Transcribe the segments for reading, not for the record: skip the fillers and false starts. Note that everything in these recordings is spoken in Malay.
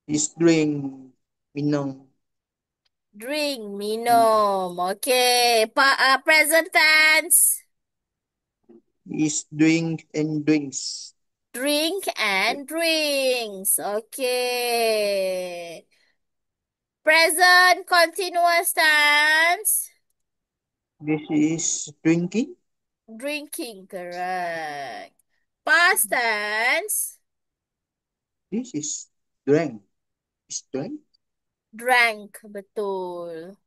Is drink. Minum. Drink, minum. Okay. Present tense. Is drink and drinks. Drink and drinks. Okay. Present continuous tense. This is drinking. Drinking, correct. Past tense. This is drank. Is drank. Drank, betul.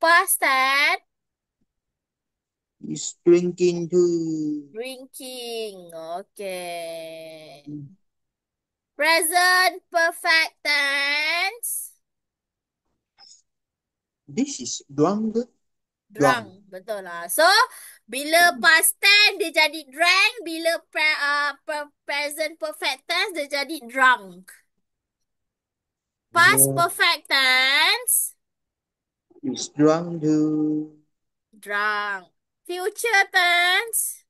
Past tense. Is drinking too. Drinking. Okay. Present perfect tense. This is drunk. Drunk. Drunk. Betul lah. So, bila past tense dia jadi drank. Bila present perfect tense dia jadi drunk. Past Oh, perfect tense. is drunk too. Drunk. Future tense.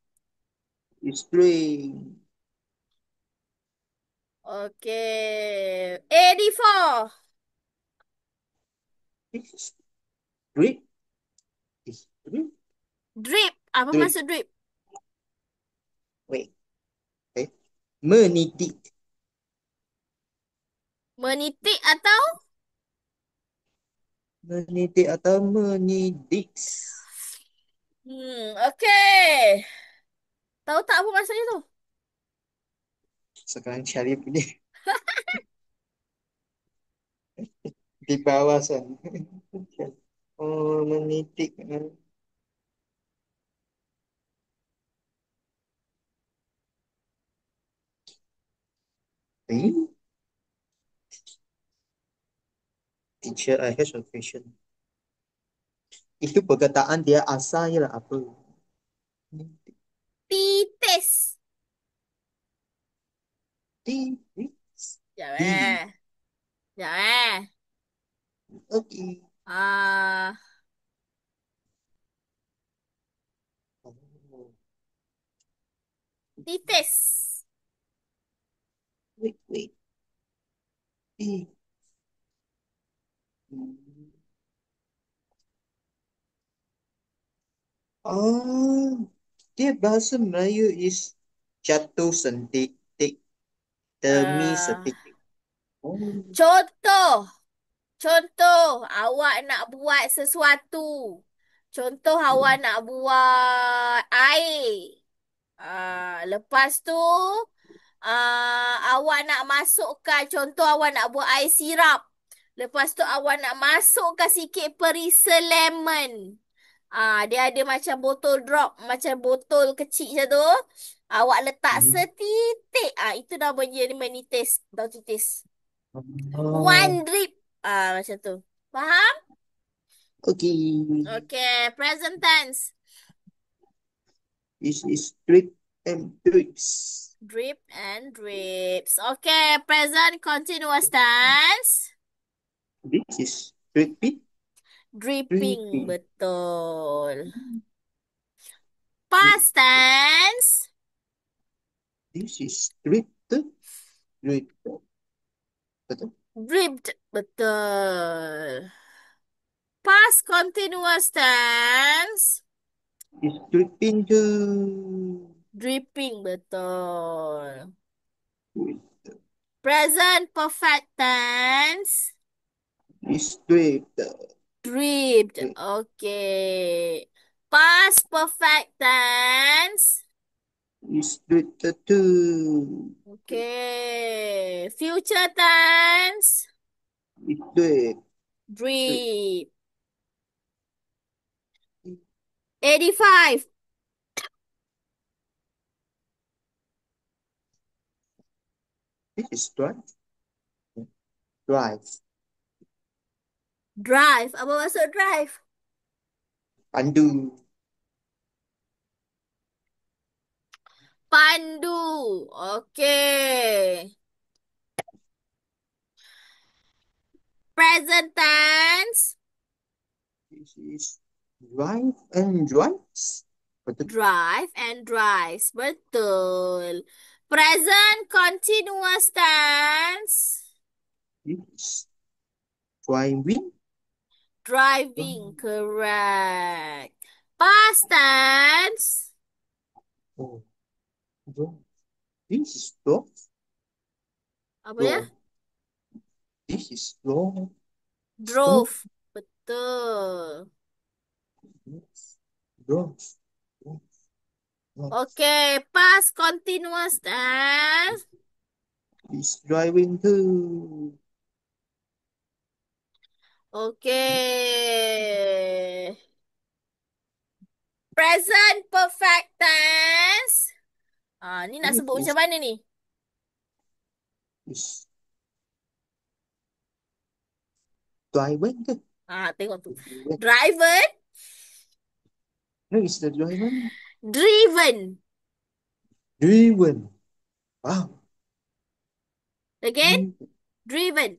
Is drink. Okay. 84. This is drink. Is drink. Drip. Apa Drink. maksud drip? Wait. Eh. Menitik. Menitik atau? Menitik atau menidik. Okay. Tahu tak apa maksudnya tu? Sekarang cari punya di bawah sana. Oh, menitik. Eh, teacher, I have a question. Itu perkataan dia asalnya lah apa? Titis. Di. Sekejap Di. Sekejap Okay. Ah, Oh, titis. wait, wait. Di. Oh, dia bahasa Melayu is jatuh sentik, tik, demi Ah, setik. Oh, contoh. Contoh, awak nak buat sesuatu. Contoh, awak nak buat air. Lepas tu, awak nak masukkan, contoh awak nak buat air sirap. Lepas tu awak nak masukkan sikit perisa lemon. Dia ada macam botol drop, macam botol kecil macam tu. Awak letak setitik. Itu namanya menitis. Tahu titis. oh, One drip. Macam tu. Faham? okay. Okay, present tense. This is drip and drips. Drip and drips. Okay, present continuous tense. This is dripping, Dripping, dripping. betul. Past tense. This is drip, drip. Betul? Dripped, betul. Past continuous tense. It's dripping to. Dripping, betul. Present perfect tense. It's drip. Dripped, okay. Past perfect tense. It's drip to. Okay. Future tense. It's drip, drip. Drip. 85. This is drive. Drive. Drive. Apa maksud drive? Pandu. Pandu. Okay. Present tense. This is drive and drives. Betul? Drive and drives. Betul. Present continuous tense. Is driving. Driving, correct. Past tense. Oh, drove. This is drove. Apa dia? Drove. This is drove. Drove. Drove. Betul. Drove. Drove. Drove. Okay, past continuous tense. Is driving to. Okay. Present perfect tense. Ni nak It sebut is macam mana ni? is driving to. Tengok tu. Driven, No, is the driving. driven. Driven. Wow. Again, Driven. driven.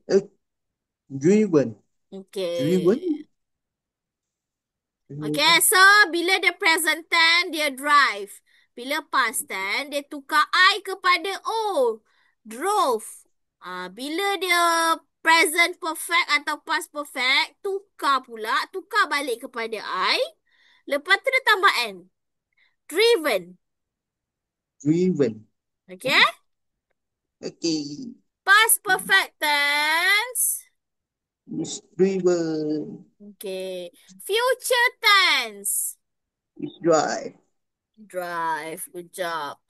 Driven. Okay. Driven. Okay, Driven. so bila dia present tense, dia drive. Bila past tense, dia tukar I kepada O. Drove. Bila dia present perfect atau past perfect, tukar pula. Tukar balik kepada I. Lepas tu dia tambah N. Driven. Driven. Okay? Okay. Past perfect tense. Is driven. Okay. Future tense. Is drive. Drive. Good job.